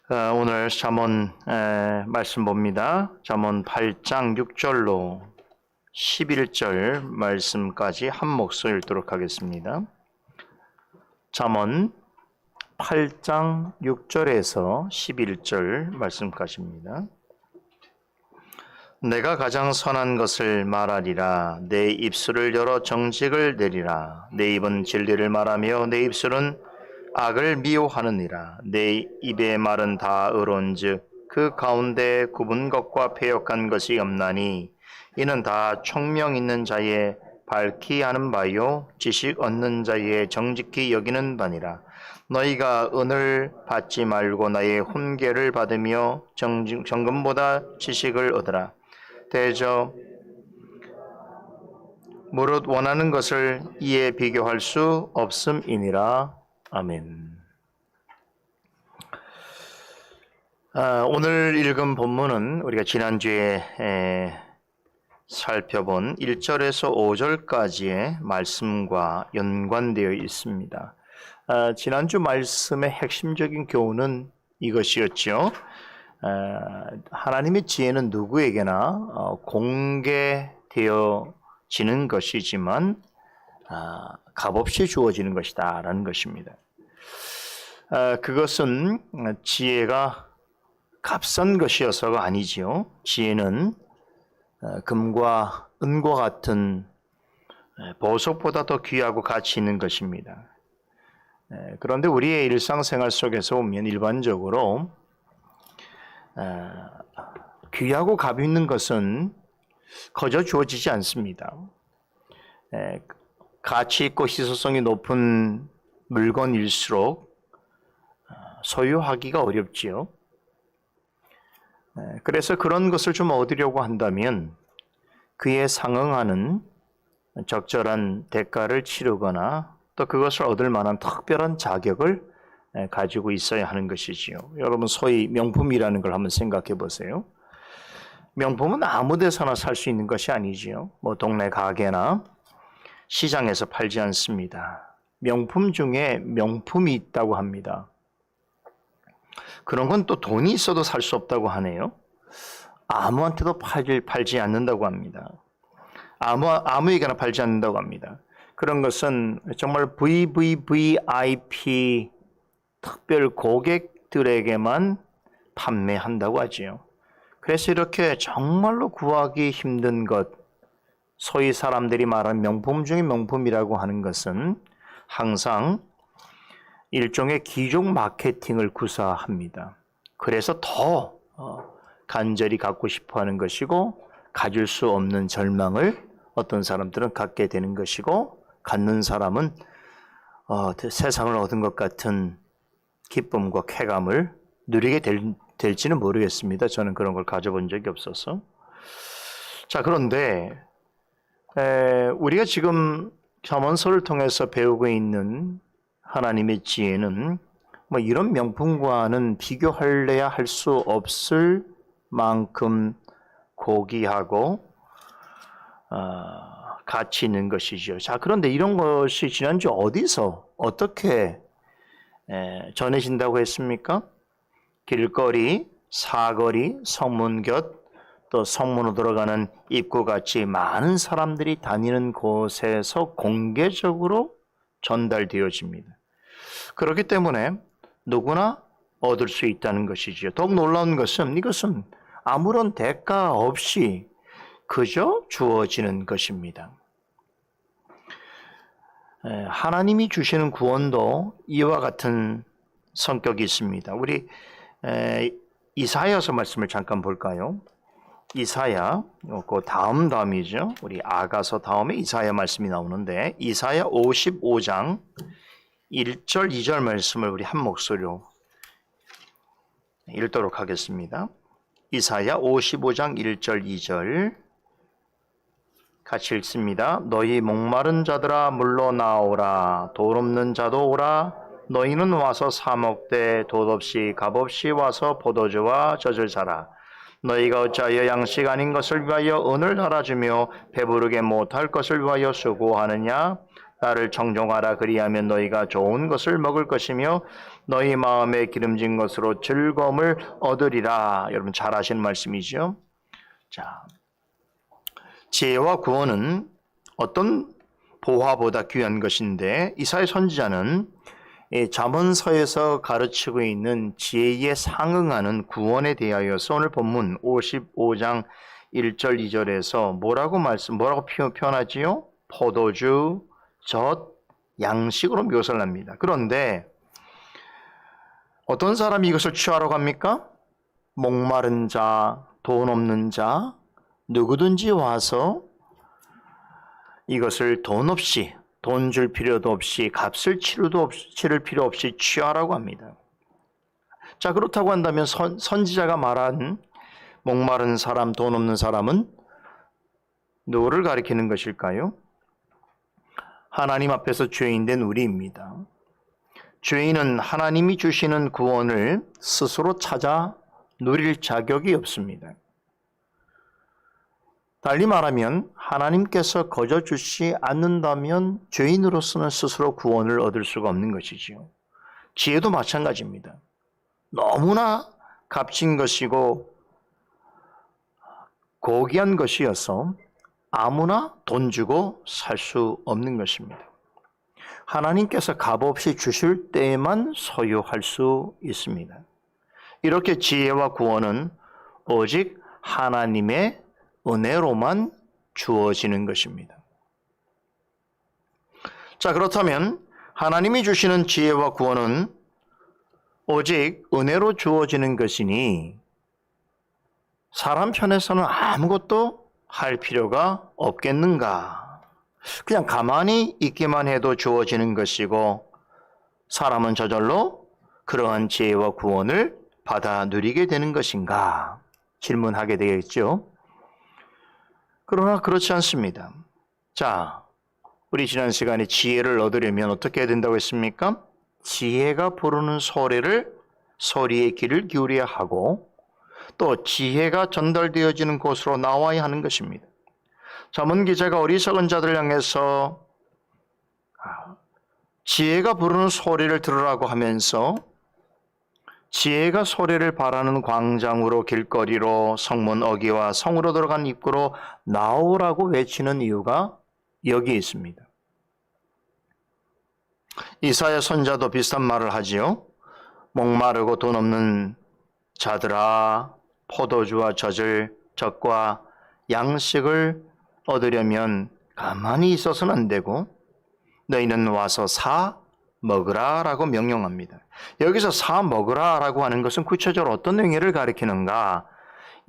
오늘 잠언 말씀 봅니다. 잠언 8장 6절로 11절 말씀까지 한 목소리 읽도록 하겠습니다. 잠언 8장 6절에서 11절 말씀까지입니다. 내가 가장 선한 것을 말하리라. 내 입술을 열어 정직을 내리라. 내 입은 진리를 말하며 내 입술은 악을 미워하느니라. 내 입의 말은 다 의로운즉 그 가운데 굽은 것과 패역한 것이 없나니 이는 다 총명 있는 자의 밝히 아는 바요 지식 얻는 자의 정직히 여기는 바니라. 너희가 은을 받지 말고 나의 훈계를 받으며 정금보다 지식을 얻으라. 대저 무릇 원하는 것을 이에 비교할 수 없음이니라. 아멘. 오늘 읽은 본문은 우리가 지난주에 살펴본 1절에서 5절까지의 말씀과 연관되어 있습니다. 지난주 말씀의 핵심적인 교훈은 이것이었죠. 하나님의 지혜는 누구에게나 공개되어지는 것이지만 값없이 주어지는 것이다 라는 것입니다. 그것은 지혜가 값싼 것이어서가 아니지요. 지혜는 금과 은과 같은 보석보다 더 귀하고 가치 있는 것입니다. 그런데 우리의 일상생활 속에서 보면 일반적으로 귀하고 값 있는 것은 거저 주어지지 않습니다. 가치 있고 희소성이 높은 물건일수록 소유하기가 어렵지요. 그래서 그런 것을 좀 얻으려고 한다면 그에 상응하는 적절한 대가를 치르거나 또 그것을 얻을 만한 특별한 자격을 가지고 있어야 하는 것이지요. 여러분 소위 명품이라는 걸 한번 생각해 보세요. 명품은 아무 데서나 살 수 있는 것이 아니지요. 뭐 동네 가게나 시장에서 팔지 않습니다. 명품 중에 명품이 있다고 합니다. 그런 건 또 돈이 있어도 살 수 없다고 하네요. 아무한테도 팔지 않는다고 합니다. 아무에게나 팔지 않는다고 합니다. 그런 것은 정말 VVVIP 특별 고객들에게만 판매한다고 하지요. 그래서 이렇게 정말로 구하기 힘든 것, 소위 사람들이 말하는 명품 중에 명품이라고 하는 것은 항상 일종의 기종 마케팅을 구사합니다. 그래서 더 간절히 갖고 싶어 하는 것이고 가질 수 없는 절망을 어떤 사람들은 갖게 되는 것이고 갖는 사람은 세상을 얻은 것 같은 기쁨과 쾌감을 누리게 될지는 모르겠습니다. 저는 그런 걸 가져본 적이 없어서. 자, 그런데 우리가 지금 잠언서를 통해서 배우고 있는 하나님의 지혜는 뭐 이런 명품과는 비교할래야 할 수 없을 만큼 고귀하고 가치 있는 것이죠. 자, 그런데 이런 것이 지난주 어디서 어떻게 전해진다고 했습니까? 길거리, 사거리, 성문 곁, 또 성문으로 들어가는 입구같이 많은 사람들이 다니는 곳에서 공개적으로 전달되어집니다. 그렇기 때문에 누구나 얻을 수 있다는 것이죠. 더욱 놀라운 것은 이것은 아무런 대가 없이 그저 주어지는 것입니다. 하나님이 주시는 구원도 이와 같은 성격이 있습니다. 우리 이사야서 말씀을 잠깐 볼까요? 이사야, 그 다음이죠. 우리 아가서 다음에 이사야 말씀이 나오는데 이사야 55장 1절 2절 말씀을 우리 한 목소리로 읽도록 하겠습니다. 이사야 55장 1절 2절 같이 읽습니다. 너희 목마른 자들아 물러 나오라. 돌 없는 자도 오라. 너희는 와서 사 먹되 돛 없이 값 없이 와서 포도주와 젖을 사라. 너희가 어찌하여 양식 아닌 것을 위하여 은을 달아주며 배부르게 못할 것을 위하여 수고하느냐? 나를 청종하라. 그리하면 너희가 좋은 것을 먹을 것이며 너희 마음에 기름진 것으로 즐거움을 얻으리라. 여러분 잘 아시는 말씀이죠. 자, 지혜와 구원은 어떤 보화보다 귀한 것인데 이사야 선지자는 이 잠언서에서 가르치고 있는 지혜에 상응하는 구원에 대하여서 오늘 본문 55장 1절 2절에서 뭐라고 표현하지요? 포도주, 젖, 양식으로 묘사를 합니다. 그런데 어떤 사람이 이것을 취하러 갑니까? 목마른 자, 돈 없는 자, 누구든지 와서 이것을 돈 줄 필요도 없이 값을 치를 필요 없이 취하라고 합니다. 자, 그렇다고 한다면 선지자가 말한 목마른 사람, 돈 없는 사람은 누구를 가리키는 것일까요? 하나님 앞에서 죄인된 우리입니다. 죄인은 하나님이 주시는 구원을 스스로 찾아 누릴 자격이 없습니다. 달리 말하면 하나님께서 거저 주시 않는다면 죄인으로서는 스스로 구원을 얻을 수가 없는 것이지요. 지혜도 마찬가지입니다. 너무나 값진 것이고 고귀한 것이어서 아무나 돈 주고 살 수 없는 것입니다. 하나님께서 값없이 주실 때에만 소유할 수 있습니다. 이렇게 지혜와 구원은 오직 하나님의 은혜로만 주어지는 것입니다. 자, 그렇다면 하나님이 주시는 지혜와 구원은 오직 은혜로 주어지는 것이니 사람 편에서는 아무것도 할 필요가 없겠는가? 그냥 가만히 있기만 해도 주어지는 것이고 사람은 저절로 그러한 지혜와 구원을 받아 누리게 되는 것인가? 질문하게 되겠죠. 그러나 그렇지 않습니다. 자, 우리 지난 시간에 지혜를 얻으려면 어떻게 해야 된다고 했습니까? 지혜가 부르는 소리에 귀를 기울여야 하고 또 지혜가 전달되어지는 곳으로 나와야 하는 것입니다. 잠언 기자가 어리석은 자들 향해서 지혜가 부르는 소리를 들으라고 하면서 지혜가 소리를 바라는 광장으로 길거리로 성문 어귀와 성으로 들어간 입구로 나오라고 외치는 이유가 여기에 있습니다. 이사야 선자도 비슷한 말을 하지요. 목마르고 돈 없는 자들아 포도주와 젖과 양식을 얻으려면 가만히 있어서는 안 되고 너희는 와서 사 먹으라 라고 명령합니다. 여기서 사 먹으라 라고 하는 것은 구체적으로 어떤 의미를 가리키는가?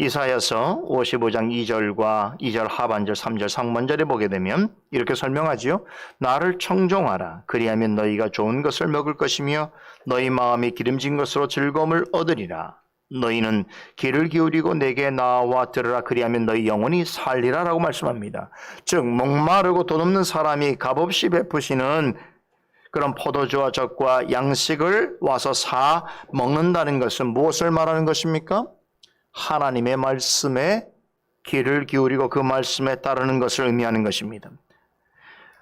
이사야서 55장 2절과 2절 하반절 3절 상반절에 보게 되면 이렇게 설명하지요. 나를 청종하라. 그리하면 너희가 좋은 것을 먹을 것이며 너희 마음이 기름진 것으로 즐거움을 얻으리라. 너희는 귀를 기울이고 내게 나와 들으라. 그리하면 너희 영혼이 살리라 라고 말씀합니다. 즉 목마르고 돈 없는 사람이 값없이 베푸시는 그런 포도주와 젖과 양식을 와서 사 먹는다는 것은 무엇을 말하는 것입니까? 하나님의 말씀에 귀를 기울이고 그 말씀에 따르는 것을 의미하는 것입니다.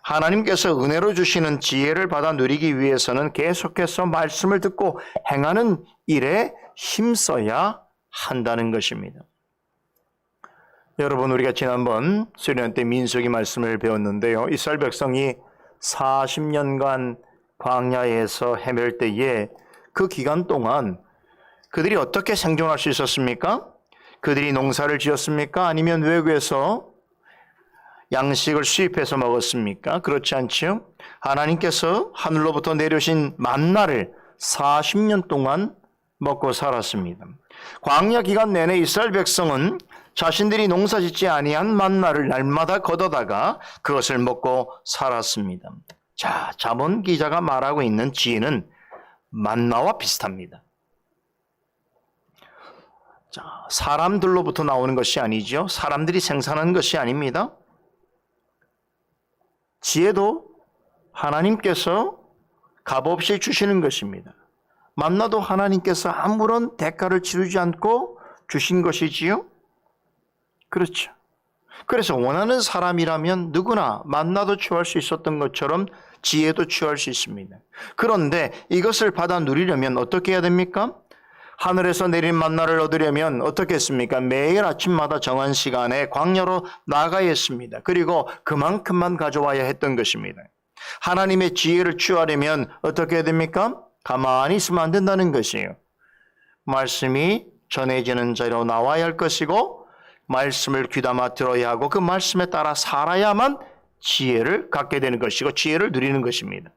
하나님께서 은혜로 주시는 지혜를 받아 누리기 위해서는 계속해서 말씀을 듣고 행하는 일에 힘써야 한다는 것입니다. 여러분, 우리가 지난번 수련 때 민수기 말씀을 배웠는데요. 이스라엘 백성이 40년간 광야에서 헤맬 때에 그 기간 동안 그들이 어떻게 생존할 수 있었습니까? 그들이 농사를 지었습니까? 아니면 외국에서 양식을 수입해서 먹었습니까? 그렇지 않지요? 하나님께서 하늘로부터 내려오신 만나를 40년 동안 먹고 살았습니다. 광야 기간 내내 이스라엘 백성은 자신들이 농사짓지 아니한 만나를 날마다 걷어다가 그것을 먹고 살았습니다. 자, 잠언 기자가 말하고 있는 지혜는 만나와 비슷합니다. 자, 사람들로부터 나오는 것이 아니죠. 사람들이 생산한 것이 아닙니다. 지혜도 하나님께서 값없이 주시는 것입니다. 만나도 하나님께서 아무런 대가를 치르지 않고 주신 것이지요. 그렇죠. 그래서 원하는 사람이라면 누구나 만나도 취할 수 있었던 것처럼 지혜도 취할 수 있습니다. 그런데 이것을 받아 누리려면 어떻게 해야 됩니까? 하늘에서 내린 만나를 얻으려면 어떻게 했습니까? 매일 아침마다 정한 시간에 광야로 나가야 했습니다. 그리고 그만큼만 가져와야 했던 것입니다. 하나님의 지혜를 취하려면 어떻게 해야 됩니까? 가만히 있으면 안 된다는 것이에요. 말씀이 전해지는 자리로 나와야 할 것이고 말씀을 귀담아 들어야 하고 그 말씀에 따라 살아야만 지혜를 갖게 되는 것이고 지혜를 누리는 것입니다.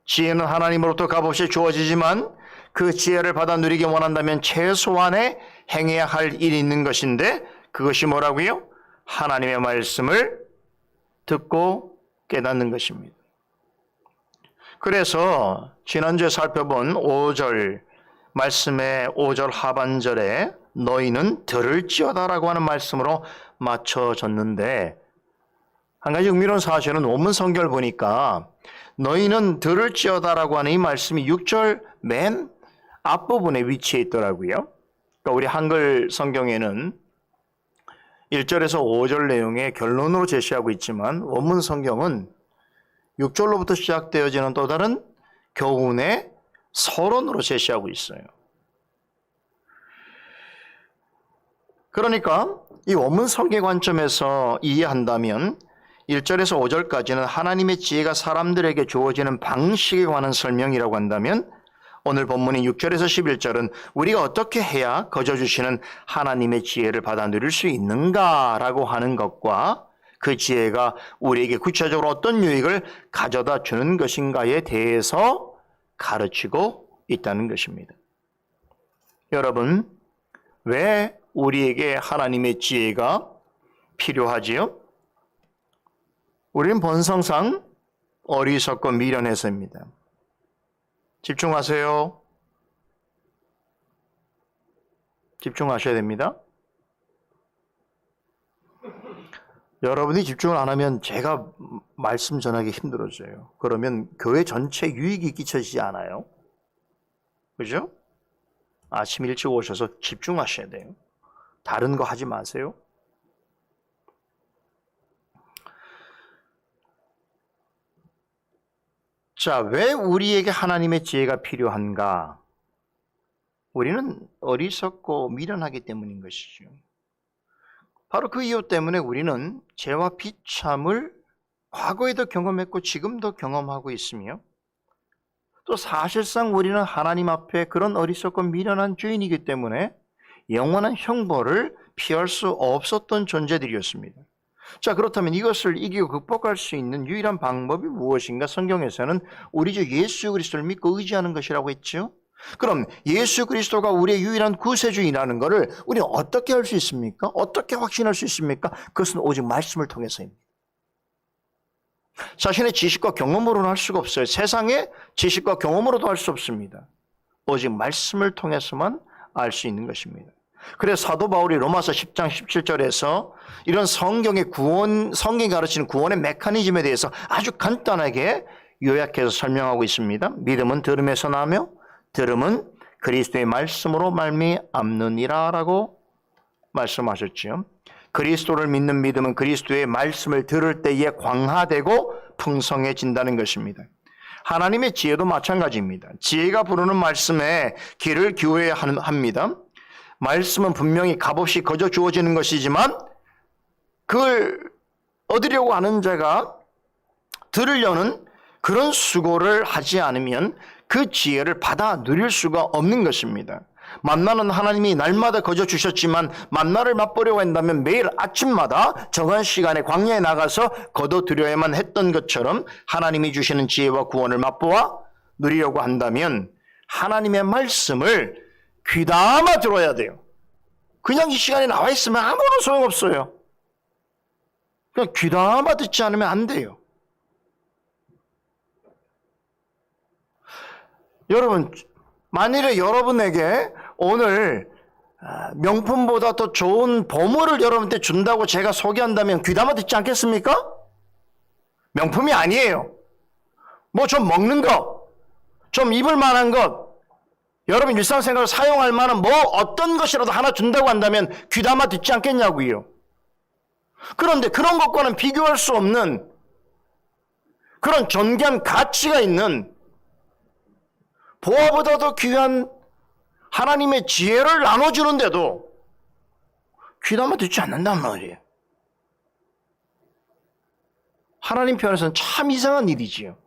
지혜는 하나님으로부터 값없이 주어지지만 그 지혜를 받아 누리기 원한다면 최소한의 행해야 할 일이 있는 것인데 그것이 뭐라고요? 하나님의 말씀을 듣고 깨닫는 것입니다. 그래서 지난주에 살펴본 5절 말씀의 5절 하반절에 너희는 들을지어다라고 하는 말씀으로 맞춰졌는데 한 가지 흥미로운 사실은 원문 성경을 보니까 너희는 들을지어다라고 하는 이 말씀이 6절 맨 앞부분에 위치해 있더라고요. 그러니까 우리 한글 성경에는 1절에서 5절 내용의 결론으로 제시하고 있지만 원문 성경은 6절로부터 시작되어지는 또 다른 교훈의 서론으로 제시하고 있어요. 그러니까 이 원문 성경 관점에서 이해한다면 1절에서 5절까지는 하나님의 지혜가 사람들에게 주어지는 방식에 관한 설명이라고 한다면 오늘 본문인 6절에서 11절은 우리가 어떻게 해야 거저주시는 하나님의 지혜를 받아 누릴 수 있는가라고 하는 것과 그 지혜가 우리에게 구체적으로 어떤 유익을 가져다 주는 것인가에 대해서 가르치고 있다는 것입니다. 여러분, 왜 우리에게 하나님의 지혜가 필요하지요? 우리는 본성상 어리석고 미련해서입니다. 집중하세요. 집중하셔야 됩니다. 여러분이 집중을 안 하면 제가 말씀 전하기 힘들어져요. 그러면 교회 전체 유익이 끼쳐지지 않아요. 그죠? 아침 일찍 오셔서 집중하셔야 돼요. 다른 거 하지 마세요. 자, 왜 우리에게 하나님의 지혜가 필요한가? 우리는 어리석고 미련하기 때문인 것이죠. 바로 그 이유 때문에 우리는 죄와 비참을 과거에도 경험했고 지금도 경험하고 있으며 또 사실상 우리는 하나님 앞에 그런 어리석고 미련한 죄인이기 때문에 영원한 형벌을 피할 수 없었던 존재들이었습니다. 자, 그렇다면 이것을 이기고 극복할 수 있는 유일한 방법이 무엇인가? 성경에서는 우리 주 예수 그리스도를 믿고 의지하는 것이라고 했죠. 그럼 예수 그리스도가 우리의 유일한 구세주이라는 것을 우리는 어떻게 할 수 있습니까? 어떻게 확신할 수 있습니까? 그것은 오직 말씀을 통해서입니다. 자신의 지식과 경험으로는 할 수가 없어요. 세상의 지식과 경험으로도 할 수 없습니다. 오직 말씀을 통해서만 알 수 있는 것입니다. 그래서 사도 바울이 로마서 10장 17절에서 이런 성경이 가르치는 구원의 메커니즘에 대해서 아주 간단하게 요약해서 설명하고 있습니다. 믿음은 들음에서 나며 들음은 그리스도의 말씀으로 말미암느니라 라고 말씀하셨지요. 그리스도를 믿는 믿음은 그리스도의 말씀을 들을 때에 광화되고 풍성해진다는 것입니다. 하나님의 지혜도 마찬가지입니다. 지혜가 부르는 말씀에 귀를 기울여야 합니다. 말씀은 분명히 값없이 거저 주어지는 것이지만 그걸 얻으려고 하는 자가 들으려는 그런 수고를 하지 않으면 그 지혜를 받아 누릴 수가 없는 것입니다. 만나는 하나님이 날마다 거저 주셨지만 만나를 맛보려고 한다면 매일 아침마다 정한 시간에 광야에 나가서 거둬 들여야만 했던 것처럼 하나님이 주시는 지혜와 구원을 맛보아 누리려고 한다면 하나님의 말씀을 귀담아 들어야 돼요. 그냥 이 시간에 나와 있으면 아무런 소용없어요. 그냥 귀담아 듣지 않으면 안 돼요. 여러분, 만일에 여러분에게 오늘 명품보다 더 좋은 보물을 여러분한테 준다고 제가 소개한다면 귀담아 듣지 않겠습니까? 명품이 아니에요. 뭐 좀 먹는 것, 좀 입을 만한 것, 여러분 일상생활 사용할 만한 뭐 어떤 것이라도 하나 준다고 한다면 귀담아 듣지 않겠냐고요. 그런데 그런 것과는 비교할 수 없는 그런 존귀한 가치가 있는 보화보다도 귀한 하나님의 지혜를 나눠주는데도 귀담아 듣지 않는단 말이에요. 하나님 편에서는 참 이상한 일이지요.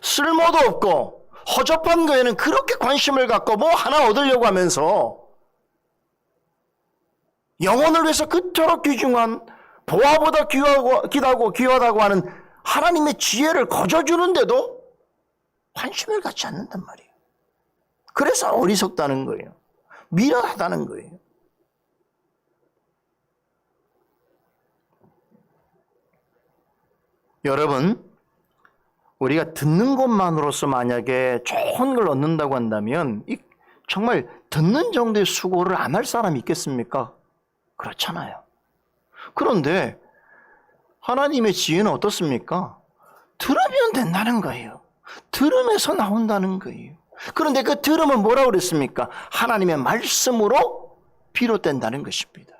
쓸모도 없고 허접한 거에는 그렇게 관심을 갖고 뭐 하나 얻으려고 하면서 영혼을 위해서 그토록 귀중한 보화보다 귀하다고 하는 하나님의 지혜를 거저주는데도 관심을 갖지 않는단 말이에요. 그래서 어리석다는 거예요. 미련하다는 거예요. 여러분, 우리가 듣는 것만으로서 만약에 좋은 걸 얻는다고 한다면 정말 듣는 정도의 수고를 안 할 사람이 있겠습니까? 그렇잖아요. 그런데 하나님의 지혜는 어떻습니까? 들으면 된다는 거예요. 들음에서 나온다는 거예요. 그런데 그 들음은 뭐라고 그랬습니까? 하나님의 말씀으로 비롯된다는 것입니다.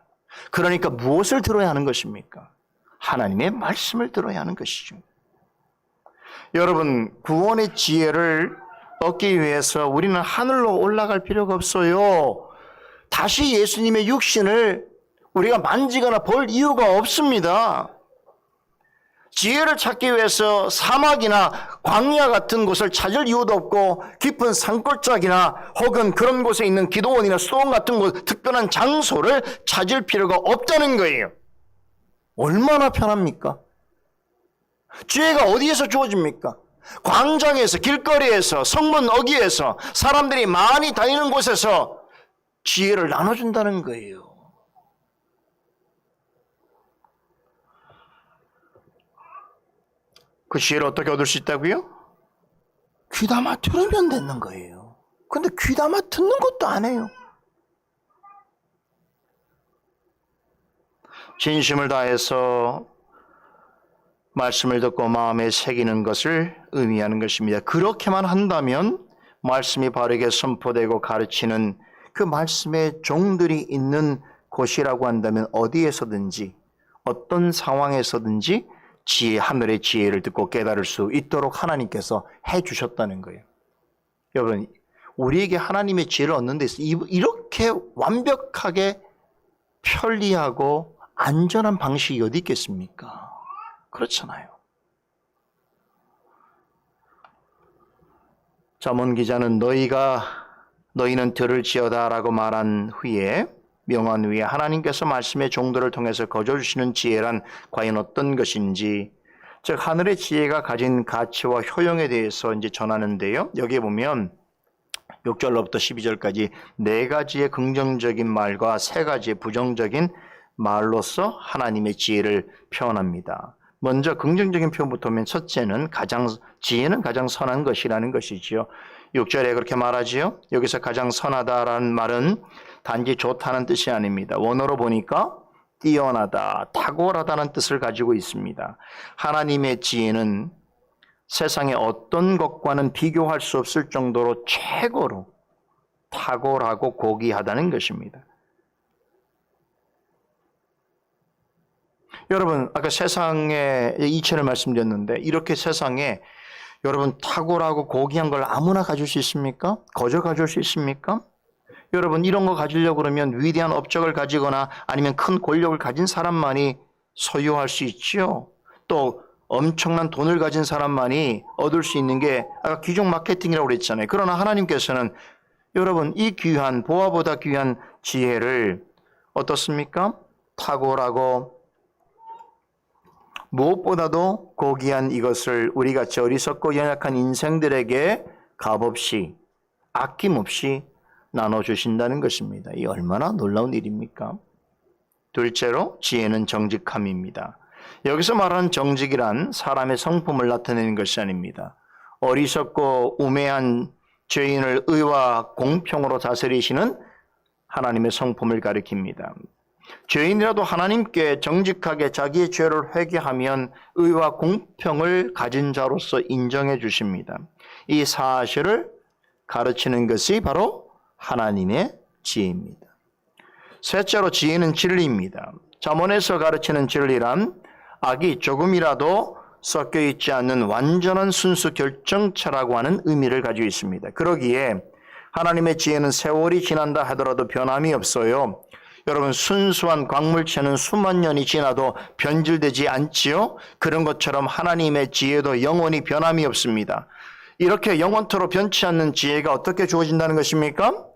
그러니까 무엇을 들어야 하는 것입니까? 하나님의 말씀을 들어야 하는 것이죠. 여러분, 구원의 지혜를 얻기 위해서 우리는 하늘로 올라갈 필요가 없어요. 다시 예수님의 육신을 우리가 만지거나 볼 이유가 없습니다. 지혜를 찾기 위해서 사막이나 광야 같은 곳을 찾을 이유도 없고 깊은 산골짜기나 혹은 그런 곳에 있는 기도원이나 수도원 같은 곳 특별한 장소를 찾을 필요가 없다는 거예요. 얼마나 편합니까? 지혜가 어디에서 주어집니까? 광장에서, 길거리에서, 성문 어귀에서, 사람들이 많이 다니는 곳에서 지혜를 나눠준다는 거예요. 그 지혜를 어떻게 얻을 수 있다고요? 귀담아 들으면 되는 거예요. 근데 귀담아 듣는 것도 안 해요. 진심을 다해서 말씀을 듣고 마음에 새기는 것을 의미하는 것입니다. 그렇게만 한다면 말씀이 바르게 선포되고 가르치는 그 말씀의 종들이 있는 곳이라고 한다면 어디에서든지 어떤 상황에서든지 하늘의 지혜를 듣고 깨달을 수 있도록 하나님께서 해주셨다는 거예요. 여러분, 우리에게 하나님의 지혜를 얻는 데 있어서 이렇게 완벽하게 편리하고 안전한 방식이 어디 있겠습니까? 그렇잖아요. 잠언 기자는 너희는 들을지어다 라고 말한 후에 명한 후에 하나님께서 말씀의 종들을 통해서 거저주시는 지혜란 과연 어떤 것인지, 즉 하늘의 지혜가 가진 가치와 효용에 대해서 이제 전하는데요. 여기에 보면 6절로부터 12절까지 4가지의 긍정적인 말과 3가지의 부정적인 말로서 하나님의 지혜를 표현합니다. 먼저 긍정적인 표현부터 보면 첫째는 지혜는 가장 선한 것이라는 것이지요. 6절에 그렇게 말하지요. 여기서 가장 선하다라는 말은 단지 좋다는 뜻이 아닙니다. 원어로 보니까 뛰어나다, 탁월하다는 뜻을 가지고 있습니다. 하나님의 지혜는 세상의 어떤 것과는 비교할 수 없을 정도로 최고로 탁월하고 고귀하다는 것입니다. 여러분, 아까 세상의 이치를 말씀드렸는데 이렇게 세상에 여러분 탁월하고 고귀한 걸 아무나 가질 수 있습니까? 거저 가질 수 있습니까? 여러분, 이런 거 가지려고 그러면 위대한 업적을 가지거나 아니면 큰 권력을 가진 사람만이 소유할 수 있죠. 또 엄청난 돈을 가진 사람만이 얻을 수 있는 게 아까 귀족 마케팅이라고 그랬잖아요. 그러나 하나님께서는 여러분 이 귀한 보화보다 귀한 지혜를 어떻습니까? 탁월하고 무엇보다도 고귀한 이것을 우리같이 어리석고 연약한 인생들에게 값없이 아낌없이 나눠주신다는 것입니다. 이 얼마나 놀라운 일입니까? 둘째로 지혜는 정직함입니다. 여기서 말하는 정직이란 사람의 성품을 나타내는 것이 아닙니다. 어리석고 우매한 죄인을 의와 공평으로 다스리시는 하나님의 성품을 가리킵니다. 죄인이라도 하나님께 정직하게 자기의 죄를 회개하면 의와 공평을 가진 자로서 인정해 주십니다. 이 사실을 가르치는 것이 바로 하나님의 지혜입니다. 셋째로 지혜는 진리입니다. 잠언에서 가르치는 진리란 악이 조금이라도 섞여 있지 않는 완전한 순수 결정체라고 하는 의미를 가지고 있습니다. 그러기에 하나님의 지혜는 세월이 지난다 하더라도 변함이 없어요. 여러분, 순수한 광물체는 수만 년이 지나도 변질되지 않지요? 그런 것처럼 하나님의 지혜도 영원히 변함이 없습니다. 이렇게 영원토록 변치 않는 지혜가 어떻게 주어진다는 것입니까?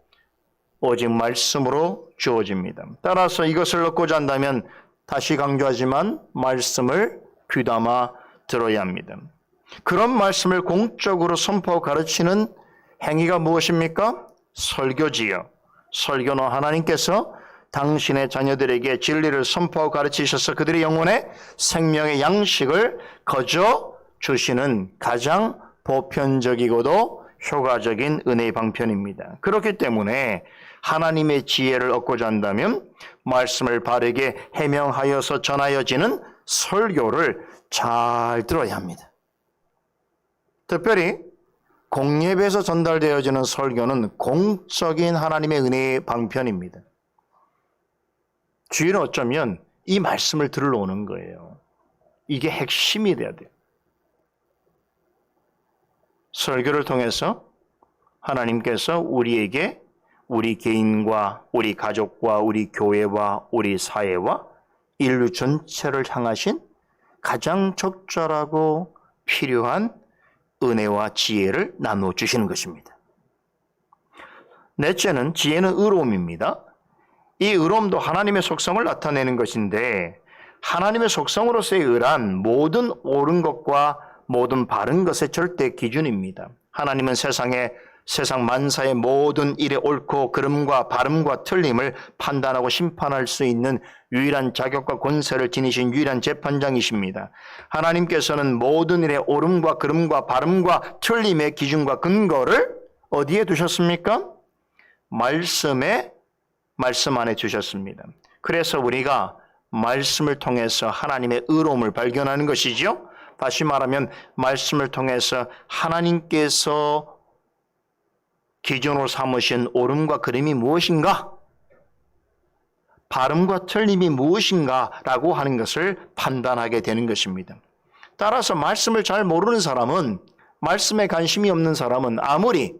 오직 말씀으로 주어집니다. 따라서 이것을 얻고자 한다면 다시 강조하지만 말씀을 귀담아 들어야 합니다. 그런 말씀을 공적으로 선포하고 가르치는 행위가 무엇입니까? 설교지요. 설교는 하나님께서 당신의 자녀들에게 진리를 선포하고 가르치셔서 그들의 영혼에 생명의 양식을 거저 주시는 가장 보편적이고도 효과적인 은혜의 방편입니다. 그렇기 때문에 하나님의 지혜를 얻고자 한다면 말씀을 바르게 해명하여서 전하여지는 설교를 잘 들어야 합니다. 특별히 공예배에서 전달되어지는 설교는 공적인 하나님의 은혜의 방편입니다. 주일은 어쩌면 이 말씀을 들으러 오는 거예요. 이게 핵심이 돼야 돼요. 설교를 통해서 하나님께서 우리에게 우리 개인과 우리 가족과 우리 교회와 우리 사회와 인류 전체를 향하신 가장 적절하고 필요한 은혜와 지혜를 나누어 주시는 것입니다. 넷째는 지혜는 의로움입니다. 이 의로움도 하나님의 속성을 나타내는 것인데 하나님의 속성으로서의 의란 모든 옳은 것과 모든 바른 것의 절대 기준입니다. 하나님은 세상 만사의 모든 일에 옳고 그름과 바름과 틀림을 판단하고 심판할 수 있는 유일한 자격과 권세를 지니신 유일한 재판장이십니다. 하나님께서는 모든 일에 옳음과 그름과 바름과 틀림의 기준과 근거를 어디에 두셨습니까? 말씀 안에 두셨습니다. 그래서 우리가 말씀을 통해서 하나님의 의로움을 발견하는 것이죠. 다시 말하면 말씀을 통해서 하나님께서 기준으로 삼으신 옳음과 그름이 무엇인가? 발음과 틀림이 무엇인가라고 하는 것을 판단하게 되는 것입니다. 따라서 말씀을 잘 모르는 사람은, 말씀에 관심이 없는 사람은 아무리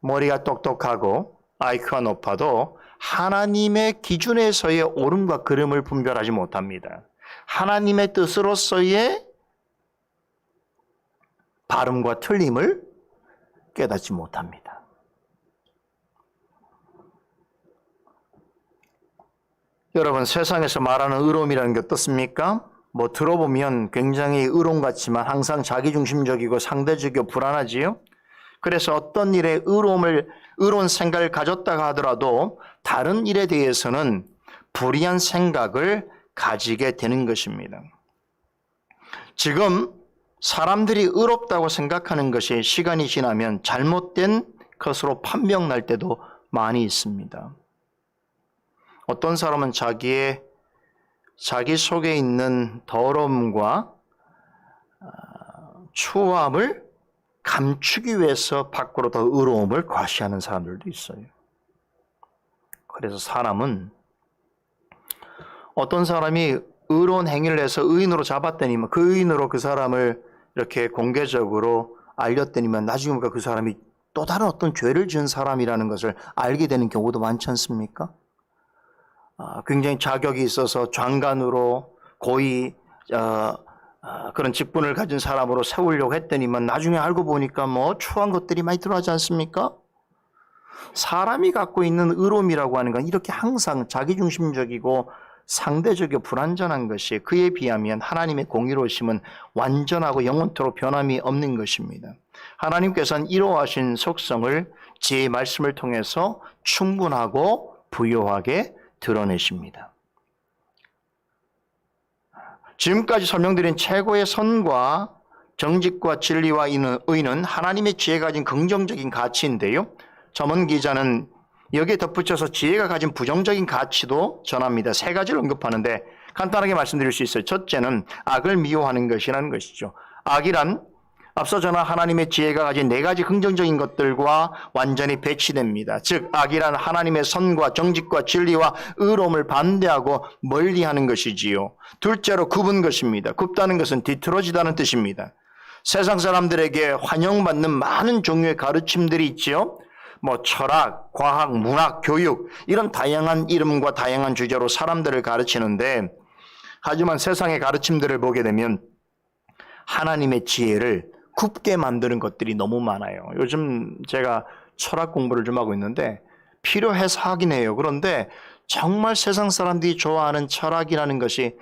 머리가 똑똑하고 IQ가 높아도 하나님의 기준에서의 옳음과 그름을 분별하지 못합니다. 하나님의 뜻으로서의 발음과 틀림을 깨닫지 못합니다. 여러분, 세상에서 말하는 의로움이라는 게 어떻습니까? 들어보면 굉장히 의로움 같지만 항상 자기중심적이고 상대적이고 불안하지요? 그래서 어떤 일에 의로운 생각을 가졌다가 하더라도 다른 일에 대해서는 불이한 생각을 가지게 되는 것입니다. 지금 사람들이 의롭다고 생각하는 것이 시간이 지나면 잘못된 것으로 판명날 때도 많이 있습니다. 어떤 사람은 자기 속에 있는 더러움과 추함을 감추기 위해서 밖으로 더 의로움을 과시하는 사람들도 있어요. 그래서 사람은 어떤 사람이 의로운 행위를 해서 의인으로 잡았더니만 그 의인으로 그 사람을 이렇게 공개적으로 알렸더니만 나중에 보니까 그 사람이 또 다른 어떤 죄를 지은 사람이라는 것을 알게 되는 경우도 많지 않습니까? 굉장히 자격이 있어서 장관으로 고위 그런 직분을 가진 사람으로 세우려고 했더니만 나중에 알고 보니까 추한 것들이 많이 들어가지 않습니까? 사람이 갖고 있는 의로움이라고 하는 건 이렇게 항상 자기중심적이고 상대적이고 불완전한 것이, 그에 비하면 하나님의 공의로우심은 완전하고 영원토록 변함이 없는 것입니다. 하나님께서는 이러하신 속성을 제 말씀을 통해서 충분하고 부요하게 드러내십니다. 지금까지 설명드린 최고의 선과 정직과 진리와 의는 하나님의 지혜가 가진 긍정적인 가치인데요. 잠언 기자는 여기에 덧붙여서 지혜가 가진 부정적인 가치도 전합니다. 세 가지를 언급하는데 간단하게 말씀드릴 수 있어요. 첫째는 악을 미워하는 것이라는 것이죠. 앞서 전한 하나님의 지혜가 가진 네 가지 긍정적인 것들과 완전히 배치됩니다. 즉 악이란 하나님의 선과 정직과 진리와 의로움을 반대하고 멀리하는 것이지요. 둘째로 굽은 것입니다. 굽다는 것은 뒤틀어지다는 뜻입니다. 세상 사람들에게 환영받는 많은 종류의 가르침들이 있지요. 철학, 과학, 문학, 교육 이런 다양한 이름과 다양한 주제로 사람들을 가르치는데, 하지만 세상의 가르침들을 보게 되면 하나님의 지혜를 굽게 만드는 것들이 너무 많아요. 요즘 제가 철학 공부를 좀 하고 있는데 필요해서 하긴 해요. 그런데 정말 세상 사람들이 좋아하는 철학이라는 것이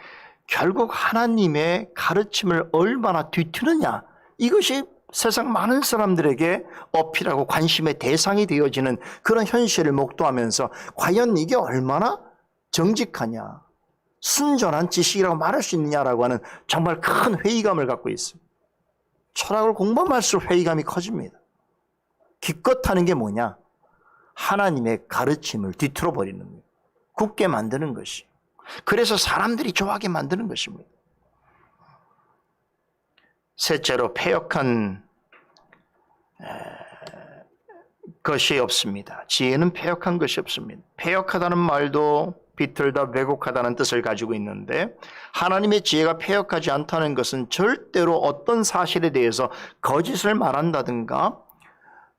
결국 하나님의 가르침을 얼마나 뒤트느냐, 이것이 세상 많은 사람들에게 어필하고 관심의 대상이 되어지는 그런 현실을 목도하면서 과연 이게 얼마나 정직하냐, 순전한 지식이라고 말할 수 있느냐라고 하는 정말 큰 회의감을 갖고 있습니다. 철학을 공부하면 할수록 회의감이 커집니다. 기껏 하는 게 뭐냐? 하나님의 가르침을 뒤틀어 버리는 거예요. 굳게 만드는 것이. 그래서 사람들이 좋아하게 만드는 것입니다. 셋째로 패역한 것이 없습니다. 지혜는 패역한 것이 없습니다. 패역하다는 말도 비틀다, 왜곡하다는 뜻을 가지고 있는데, 하나님의 지혜가 패역하지 않다는 것은 절대로 어떤 사실에 대해서 거짓을 말한다든가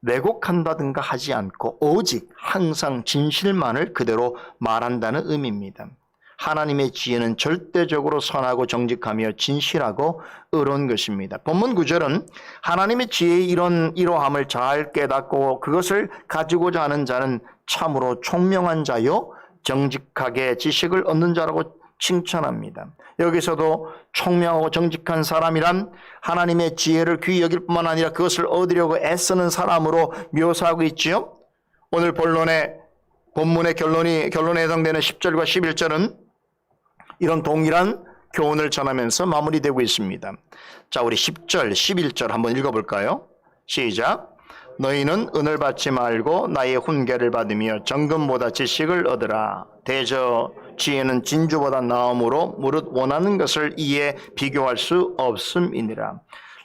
왜곡한다든가 하지 않고 오직 항상 진실만을 그대로 말한다는 의미입니다. 하나님의 지혜는 절대적으로 선하고 정직하며 진실하고 의로운 것입니다. 본문 9절은 하나님의 지혜의 이러함을 잘 깨닫고 그것을 가지고자 하는 자는 참으로 총명한 자요 정직하게 지식을 얻는 자라고 칭찬합니다. 여기서도 총명하고 정직한 사람이란 하나님의 지혜를 귀히 여길 뿐만 아니라 그것을 얻으려고 애쓰는 사람으로 묘사하고 있지요. 오늘 본문의 결론에 해당되는 10절과 11절은 이런 동일한 교훈을 전하면서 마무리되고 있습니다. 자, 우리 10절, 11절 한번 읽어볼까요? 시작. 너희는 은을 받지 말고 나의 훈계를 받으며 정금보다 지식을 얻으라. 대저 지혜는 진주보다 나음으로 무릇 원하는 것을 이에 비교할 수 없음이니라.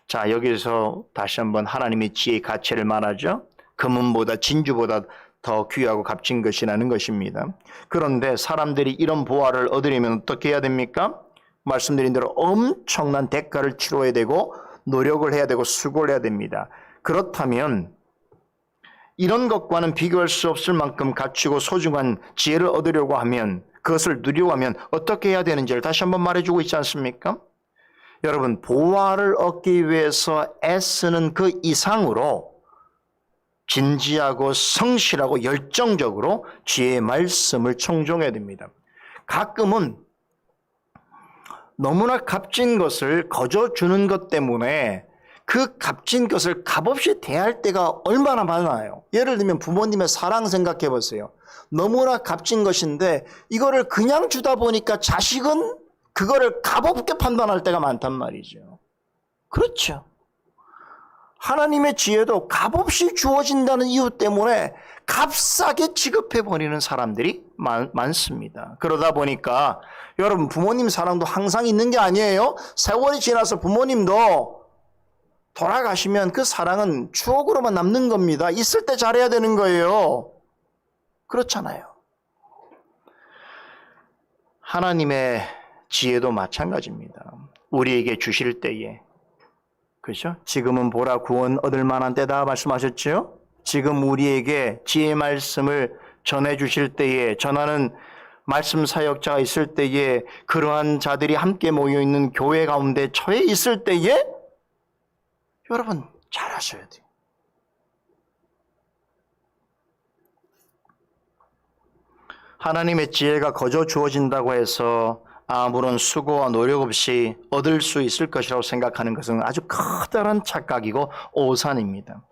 자, 여기서 다시 한번 하나님의 지혜의 가치를 말하죠. 금은보다 진주보다 더 귀하고 값진 것이라는 것입니다. 그런데 사람들이 이런 보화를 얻으려면 어떻게 해야 됩니까? 말씀드린 대로 엄청난 대가를 치러야 되고 노력을 해야 되고 수고를 해야 됩니다. 그렇다면 이런 것과는 비교할 수 없을 만큼 가치고 소중한 지혜를 얻으려고 하면, 그것을 누리려고 하면 어떻게 해야 되는지를 다시 한번 말해주고 있지 않습니까? 여러분, 보화를 얻기 위해서 애쓰는 그 이상으로 진지하고 성실하고 열정적으로 지혜의 말씀을 청종해야 됩니다. 가끔은 너무나 값진 것을 거저 주는 것 때문에 그 값진 것을 값없이 대할 때가 얼마나 많아요. 예를 들면 부모님의 사랑 생각해 보세요. 너무나 값진 것인데 이거를 그냥 주다 보니까 자식은 그거를 값없게 판단할 때가 많단 말이죠. 그렇죠. 하나님의 지혜도 값없이 주어진다는 이유 때문에 값싸게 지급해버리는 사람들이 많습니다. 그러다 보니까 여러분, 부모님 사랑도 항상 있는 게 아니에요. 세월이 지나서 부모님도 돌아가시면 그 사랑은 추억으로만 남는 겁니다. 있을 때 잘해야 되는 거예요. 그렇잖아요. 하나님의 지혜도 마찬가지입니다. 우리에게 주실 때에, 그렇죠? 지금은 보라 구원 얻을 만한 때다 말씀하셨죠? 지금 우리에게 지혜의 말씀을 전해주실 때에, 전하는 말씀 사역자가 있을 때에, 그러한 자들이 함께 모여있는 교회 가운데 처해 있을 때에 여러분 잘하셔야 돼요. 하나님의 지혜가 거저 주어진다고 해서 아무런 수고와 노력 없이 얻을 수 있을 것이라고 생각하는 것은 아주 커다란 착각이고 오산입니다.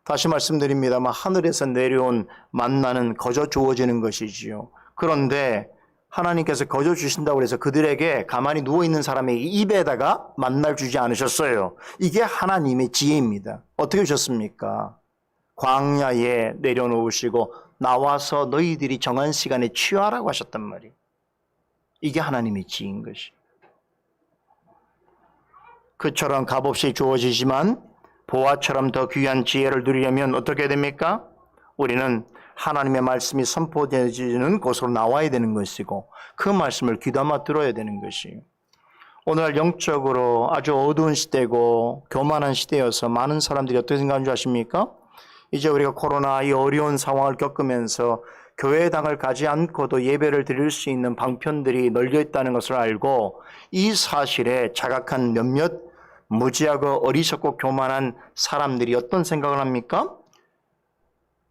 다시 말씀드립니다만 하늘에서 내려온 만나는 거저 주어지는 것이지요. 그런데 하나님께서 거저 주신다고 해서 그들에게 가만히 누워있는 사람의 입에다가 만나를 주지 않으셨어요. 이게 하나님의 지혜입니다. 어떻게 주셨습니까? 광야에 내려놓으시고 나와서 너희들이 정한 시간에 취하라고 하셨단 말이에요. 이게 하나님의 지혜인 것이. 그처럼 값없이 주어지지만 보화처럼 더 귀한 지혜를 누리려면 어떻게 됩니까? 우리는 하나님의 말씀이 선포되어지는 곳으로 나와야 되는 것이고 그 말씀을 귀담아 들어야 되는 것이에요. 오늘 영적으로 아주 어두운 시대고 교만한 시대여서 많은 사람들이 어떻게 생각하는 줄 아십니까? 이제 우리가 코로나 이 어려운 상황을 겪으면서 교회당을 가지 않고도 예배를 드릴 수 있는 방편들이 널려 있다는 것을 알고 이 사실에 자각한 몇몇 무지하고 어리석고 교만한 사람들이 어떤 생각을 합니까?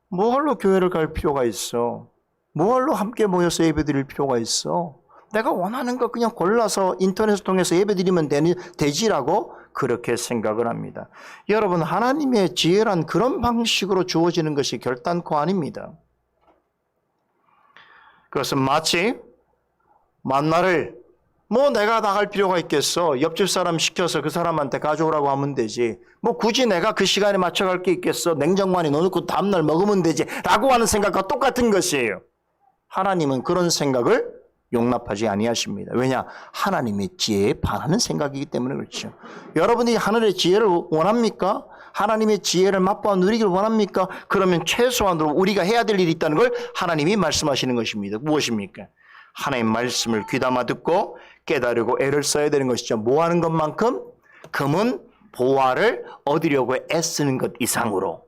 뭐할로 교회를 갈 필요가 있어? 뭐할로 함께 모여서 예배 드릴 필요가 있어? 내가 원하는 거 그냥 골라서 인터넷을 통해서 예배 드리면 되지라고 그렇게 생각을 합니다. 여러분, 하나님의 지혜란 그런 방식으로 주어지는 것이 결단코 아닙니다. 그것은 마치 만나를 내가 나갈 필요가 있겠어. 옆집 사람 시켜서 그 사람한테 가져오라고 하면 되지. 굳이 내가 그 시간에 맞춰갈 게 있겠어. 냉장고 안에 넣어놓고 다음날 먹으면 되지. 라고 하는 생각과 똑같은 것이에요. 하나님은 그런 생각을 용납하지 아니하십니다. 왜냐? 하나님의 지혜에 반하는 생각이기 때문에 그렇죠. 여러분이 하늘의 지혜를 원합니까? 하나님의 지혜를 맛보아 누리기를 원합니까? 그러면 최소한으로 우리가 해야 될 일이 있다는 걸 하나님이 말씀하시는 것입니다. 무엇입니까? 하나님의 말씀을 귀담아 듣고 깨달으고 애를 써야 되는 것이죠. 뭐 하는 것만큼? 금은 보화를 얻으려고 애쓰는 것 이상으로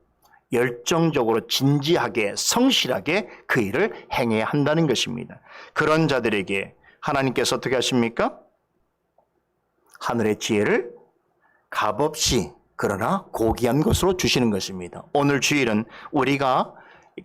열정적으로 진지하게 성실하게 그 일을 행해야 한다는 것입니다. 그런 자들에게 하나님께서 어떻게 하십니까? 하늘의 지혜를 값없이 그러나 고귀한 것으로 주시는 것입니다. 오늘 주일은 우리가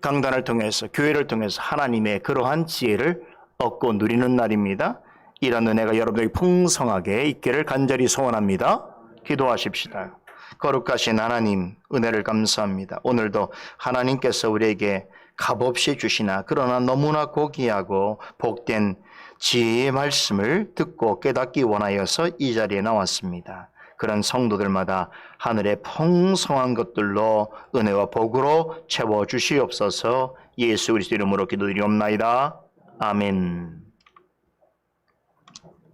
강단을 통해서 교회를 통해서 하나님의 그러한 지혜를 얻고 누리는 날입니다. 이런 은혜가 여러분에게 풍성하게 있기를 간절히 소원합니다. 기도하십시다. 거룩하신 하나님, 은혜를 감사합니다. 오늘도 하나님께서 우리에게 값없이 주시나 그러나 너무나 고귀하고 복된 지혜의 말씀을 듣고 깨닫기 원하여서 이 자리에 나왔습니다. 그런 성도들마다 하늘의 풍성한 것들로 은혜와 복으로 채워주시옵소서. 예수 그리스도 이름으로 기도드리옵나이다. 아멘.